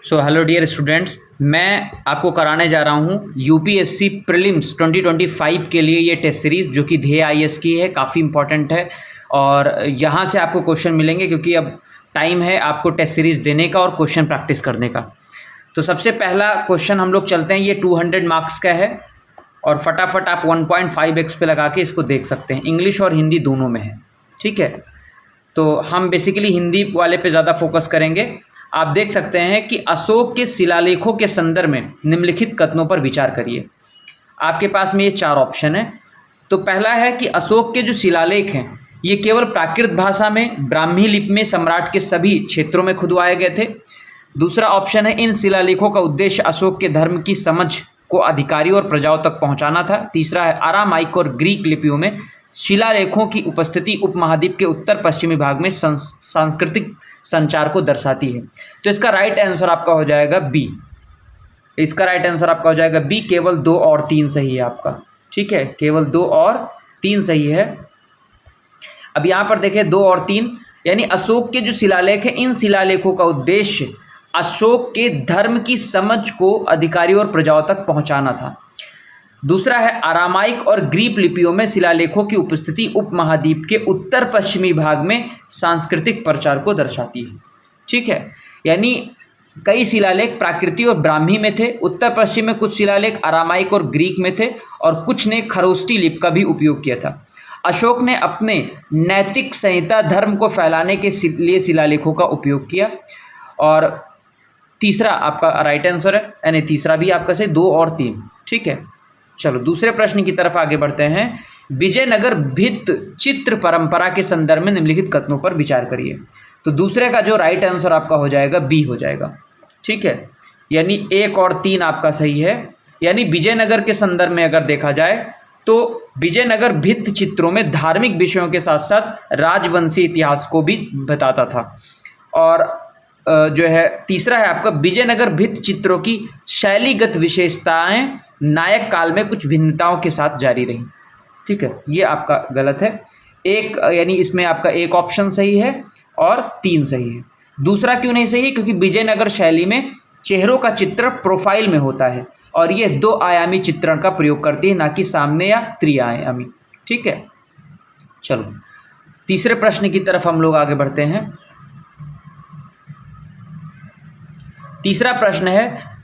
So hello dear students, मैं आपको कराने जा रहा हूँ यूपीएससी प्रीलिम्स 2025 के लिए ये टेस्ट सीरीज़ जो कि ध्येय आईएएस की है। काफ़ी इंपॉर्टेंट है और यहाँ से आपको क्वेश्चन मिलेंगे क्योंकि अब टाइम है आपको टेस्ट सीरीज़ देने का और क्वेश्चन प्रैक्टिस करने का। तो सबसे पहला क्वेश्चन हम लोग चलते हैं, ये 200 मार्क्स का है और फटाफट आप 1.5x पे लगा के इसको देख सकते हैं। इंग्लिश और हिंदी दोनों में है, ठीक है। तो हम बेसिकली हिंदी वाले पे ज़्यादा फोकस करेंगे। आप देख सकते हैं कि अशोक के शिलालेखों के संदर्भ में निम्नलिखित कथनों पर विचार करिए। आपके पास में ये 4 ऑप्शन है। तो पहला है कि अशोक के जो शिलालेख हैं ये केवल प्राकृत भाषा में ब्राह्मी लिपि में सम्राट के सभी क्षेत्रों में खुदवाए गए थे। दूसरा ऑप्शन है इन शिलालेखों का उद्देश्य अशोक के धर्म की समझ को अधिकारियों और प्रजाओं तक पहुंचाना था। तीसरा है अरामाइक और ग्रीक लिपियों में शिलालेखों की उपस्थिति उपमहाद्वीप के उत्तर पश्चिमी भाग में सांस्कृतिक संचार को दर्शाती है। तो इसका राइट आंसर आपका हो जाएगा बी। इसका राइट आंसर आपका हो जाएगा बी। केवल 2 और 3 सही है आपका, ठीक है। केवल 2 और 3 सही है। अब यहाँ पर देखिए 2 और 3 यानी अशोक के जो शिलालेख है इन शिलालेखों का उद्देश्य अशोक के धर्म की समझ को अधिकारियों और प्रजाओं तक पहुंचाना था। दूसरा है अरामाइक और ग्रीक लिपियों में शिलालेखों की उपस्थिति उपमहाद्वीप के उत्तर पश्चिमी भाग में सांस्कृतिक प्रचार को दर्शाती है, ठीक है। यानी कई शिलालेख प्राकृतिक और ब्राह्मी में थे, उत्तर पश्चिम में कुछ शिलालेख अरामाइक और ग्रीक में थे और कुछ ने खरोष्टी लिपि का भी उपयोग किया था। अशोक ने अपने नैतिक संहिता धर्म को फैलाने के लिए शिलालेखों का उपयोग किया। और तीसरा आपका राइट आंसर है, यानी तीसरा भी आपका सही। 2 और 3, ठीक है। चलो दूसरे प्रश्न की तरफ आगे बढ़ते हैं। विजयनगर भित्त चित्र परंपरा के संदर्भ में निम्नलिखित कथनों पर विचार करिए। तो दूसरे का जो राइट आंसर आपका हो जाएगा बी हो जाएगा, ठीक है। यानी 1 और 3 आपका सही है। यानी विजयनगर के संदर्भ में अगर देखा जाए तो विजयनगर भित्त चित्रों में धार्मिक विषयों के साथ साथ राजवंशी इतिहास को भी बताता था। और जो है तीसरा है आपका विजयनगर भित्त चित्रों की शैलीगत विशेषताएं नायक काल में कुछ भिन्नताओं के साथ जारी रही, ठीक है। ये आपका गलत है। एक यानी इसमें आपका 1 ऑप्शन सही है और 3 सही है। दूसरा क्यों नहीं सही है? क्योंकि विजयनगर शैली में चेहरों का चित्रण प्रोफाइल में होता है और ये 2 आयामी चित्रण का प्रयोग करती है, ना कि सामने या त्रिआयामी, ठीक है। चलो तीसरे प्रश्न की तरफ हम लोग आगे बढ़ते हैं। तीसरा प्रश्न है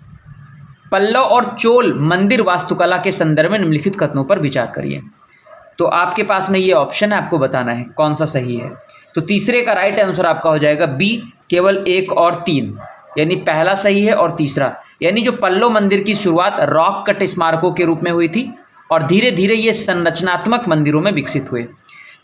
पल्लव और चोल मंदिर वास्तुकला के संदर्भ में निम्नलिखित कथनों पर विचार करिए। तो आपके पास में ये ऑप्शन है, आपको बताना है कौन सा सही है। तो तीसरे का राइट आंसर आपका हो जाएगा बी। केवल 1 और 3 यानी पहला सही है और तीसरा, यानी जो पल्लव मंदिर की शुरुआत रॉक कट स्मारकों के रूप में हुई थी और धीरे धीरे ये संरचनात्मक मंदिरों में विकसित हुए।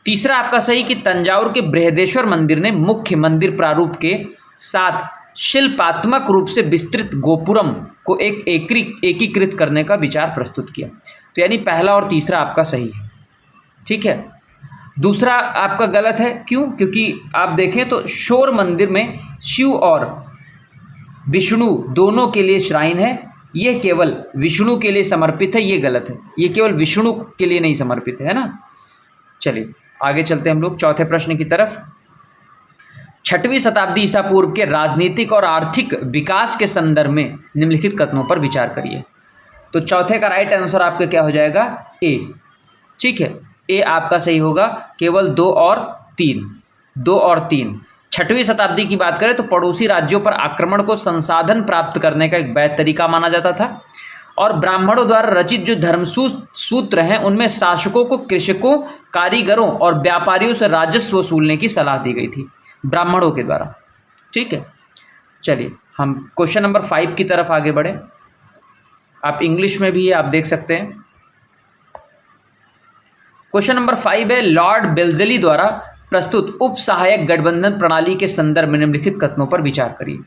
तीसरा आपका सही कि तंजावुर के बृहदेश्वर मंदिर ने मुख्य मंदिर प्रारूप के साथ शिल्पात्मक रूप से विस्तृत गोपुरम को एकीकृत करने का विचार प्रस्तुत किया। तो यानी पहला और तीसरा आपका सही है, ठीक है। दूसरा आपका गलत है। क्यों? क्योंकि आप देखें तो शोर मंदिर में शिव और विष्णु दोनों के लिए श्राइन है, ये केवल विष्णु के लिए समर्पित है, ये गलत है। ये केवल विष्णु के लिए नहीं समर्पित है ना। चलिए आगे चलते हैं हम लोग चौथे प्रश्न की तरफ। 6वीं शताब्दी ईसा पूर्व के राजनीतिक और आर्थिक विकास के संदर्भ में निम्नलिखित कथनों पर विचार करिए। तो चौथे का राइट आंसर आपका क्या हो जाएगा? ए, ठीक है। ए आपका सही होगा। केवल 2 और 3, 2 और 3। 6वीं शताब्दी की बात करें तो पड़ोसी राज्यों पर आक्रमण को संसाधन प्राप्त करने का एक वैध तरीका माना जाता था और ब्राह्मणों द्वारा रचित जो धर्म सूत्र हैं उनमें शासकों को कृषकों, कारीगरों और व्यापारियों से राजस्व वसूलने की सलाह दी गई थी ब्राह्मणों के द्वारा, ठीक है। चलिए हम क्वेश्चन नंबर 5 की तरफ आगे बढ़े। आप इंग्लिश में भी है, आप देख सकते हैं। क्वेश्चन नंबर 5 है लॉर्ड बेल्जेली द्वारा प्रस्तुत उप सहायक गठबंधन प्रणाली के संदर्भ में निम्नलिखित कथनों पर विचार करिए।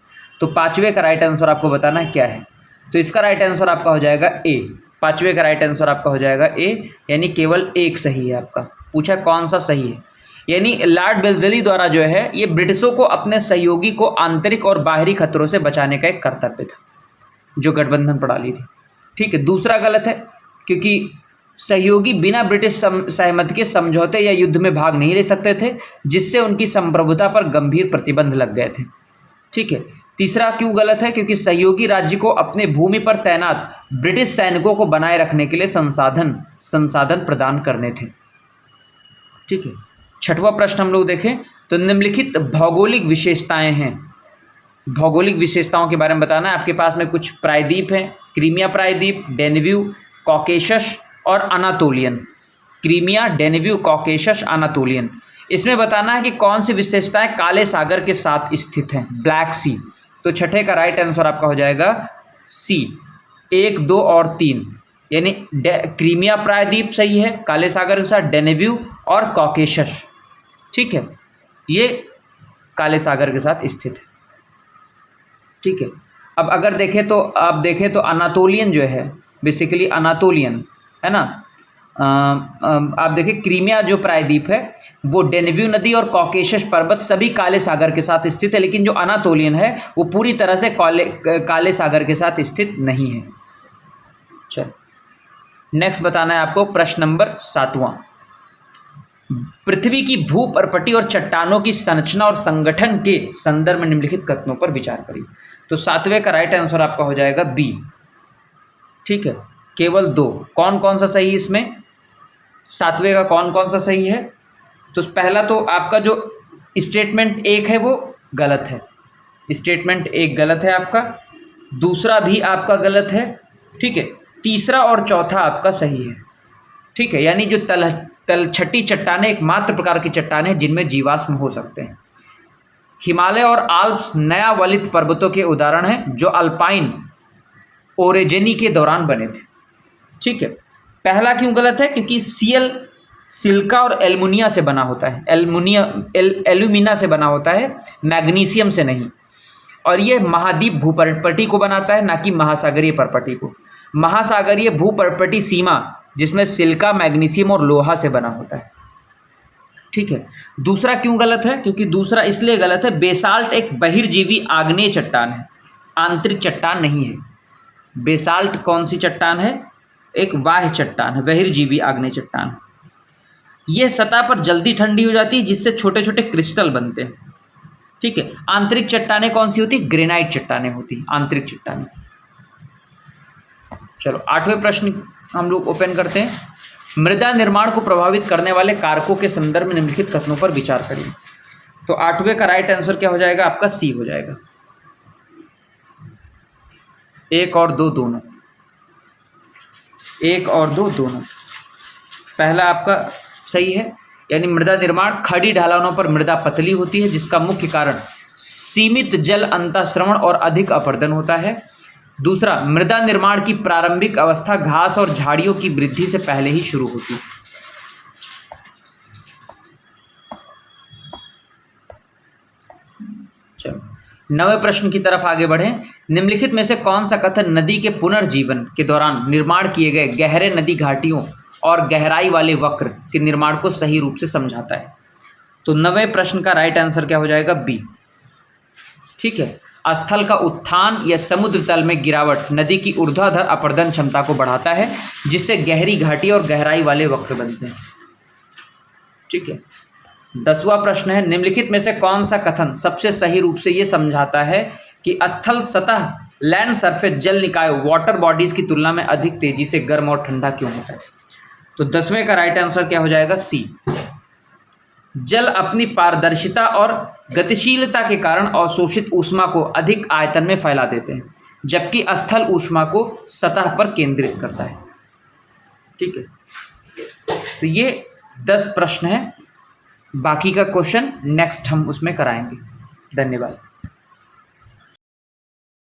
तो 5वें का राइट आंसर आपको बताना है क्या है। तो इसका राइट आंसर आपका हो जाएगा ए। 5वें का राइट आंसर आपका हो जाएगा ए, यानी केवल 1 सही है आपका। पूछा कौन सा सही है, यानी लॉर्ड बेल्जेली द्वारा जो है ये ब्रिटिशों को अपने सहयोगी को आंतरिक और बाहरी खतरों से बचाने का एक कर्तव्य था, जो गठबंधन प्रणाली थी, ठीक है। दूसरा गलत है क्योंकि सहयोगी बिना ब्रिटिश सहमति के समझौते या युद्ध में भाग नहीं ले सकते थे, जिससे उनकी संप्रभुता पर गंभीर प्रतिबंध लग गए थे, ठीक है। तीसरा क्यों गलत है? क्योंकि सहयोगी राज्य को अपने भूमि पर तैनात ब्रिटिश सैनिकों को बनाए रखने के लिए संसाधन प्रदान करने थे। ठीक है। छठवां प्रश्न हम लोग देखें तो निम्नलिखित भौगोलिक विशेषताएं हैं। भौगोलिक विशेषताओं के बारे में बताना है। आपके पास में कुछ प्रायद्वीप हैं, क्रीमिया प्रायद्वीप, डेन्यूब, कॉकेशस और Anatolian. Crimea, Danube, Caucasus, Anatolian. इसमें बताना है कि कौन सी विशेषताएं काले सागर के साथ स्थित हैं, ब्लैक सी। तो छठे का राइट आंसर आपका हो जाएगा सी, 1, 2 और 3, यानी क्रीमिया प्रायद्वीप सही है काले सागर के साथ, डेन्यूब और कॉकेशस। ठीक है, ये काले सागर के साथ स्थित है। ठीक है। अब अगर देखें तो आप देखें तो अनातोलियन जो है, बेसिकली अनातोलियन है ना, आप देखिए क्रीमिया जो प्रायद्वीप है वो डेन्यूब नदी और कॉकेशस पर्वत सभी काले सागर के साथ स्थित है, लेकिन जो अनातोलियन है वो पूरी तरह से काले सागर के साथ स्थित नहीं है। चलो नेक्स्ट बताना है आपको प्रश्न नंबर 7वां। पृथ्वी की भूपर्पटी और चट्टानों की संरचना और संगठन के संदर्भ में निम्नलिखित कथनों पर विचार करिए। तो 7वें का राइट आंसर आपका हो जाएगा बी। ठीक है, केवल 2। कौन कौन सा सही इसमें? 7वें का कौन कौन सा सही है? तो पहला तो आपका जो स्टेटमेंट 1 है वो गलत है, स्टेटमेंट 1 गलत है आपका, दूसरा भी आपका गलत है। ठीक है, तीसरा और चौथा आपका सही है। ठीक है, यानी जो तलछटी चट्टानें एकमात्र प्रकार की चट्टानें हैं जिनमें जीवाश्म हो सकते हैं। हिमालय और आल्प्स नया वलित पर्वतों के उदाहरण हैं जो अल्पाइन ओरेजेनी के दौरान बने थे। ठीक है, पहला क्यों गलत है? क्योंकि सीएल सिल्का और एल्युमिनिया से बना होता है, एल्यूमिना से बना होता है, मैग्नीशियम से नहीं। और ये महाद्वीप भूपर्पटी को बनाता है, ना कि महासागरीय पर्पटी को। महासागरीय भूपर्पटी सीमा जिसमें सिल्का, मैग्नीशियम और लोहा से बना होता है। ठीक है, दूसरा क्यों गलत है? क्योंकि दूसरा इसलिए गलत है, बेसाल्ट एक बहिर्जीवी आग्नेय चट्टान है, आंतरिक चट्टान नहीं है। बेसाल्ट कौन सी चट्टान है? एक बाह्य चट्टान है, बहिर्जीवी आग्नेय चट्टान। यह सतह पर जल्दी ठंडी हो जाती है जिससे छोटे छोटे क्रिस्टल बनते हैं। ठीक है, आंतरिक चट्टानें कौन सी होती? ग्रेनाइट चट्टानें होती, आंतरिक चट्टानें। चलो 8वें प्रश्न हम लोग ओपन करते हैं। मृदा निर्माण को प्रभावित करने वाले कारकों के संदर्भ में निम्नलिखित कथनों पर विचार करिए। तो 8वें का राइट आंसर क्या हो जाएगा? आपका सी हो जाएगा, 1 और 2 दोनों, 1 और 2 दोनों। पहला आपका सही है, यानी मृदा निर्माण खड़ी ढलानों पर मृदा पतली होती है जिसका मुख्य कारण सीमित जल अंतःस्रवण और अधिक अपरदन होता है। दूसरा, मृदा निर्माण की प्रारंभिक अवस्था घास और झाड़ियों की वृद्धि से पहले ही शुरू होती है। चलो 9वें प्रश्न की तरफ आगे बढ़ें। निम्नलिखित में से कौन सा कथन नदी के पुनर्जीवन के दौरान निर्माण किए गए गहरे नदी घाटियों और गहराई वाले वक्र के निर्माण को सही रूप से समझाता है? तो 9वें प्रश्न का राइट आंसर क्या हो जाएगा? बी। ठीक है, स्थल का उत्थान या समुद्र तल में गिरावट नदी की ऊर्ध्वाधर अपरदन क्षमता को बढ़ाता है जिससे गहरी घाटी और गहराई वाले वक्र बनते हैं। ठीक है, 10वां प्रश्न है। निम्नलिखित में से कौन सा कथन सबसे सही रूप से ये समझाता है कि स्थल सतह लैंड सरफेस जल निकाय वाटर बॉडीज की तुलना में अधिक तेजी से गर्म और ठंडा क्यों होता है? तो 10वें का राइट आंसर क्या हो जाएगा? सी। जल अपनी पारदर्शिता और गतिशीलता के अवशोषित अवशोषित ऊष्मा को अधिक आयतन में फैला देते हैं जबकि स्थल ऊष्मा को सतह पर केंद्रित करता है। ठीक है, तो ये 10 प्रश्न हैं। बाकी का क्वेश्चन नेक्स्ट हम उसमें कराएंगे। धन्यवाद।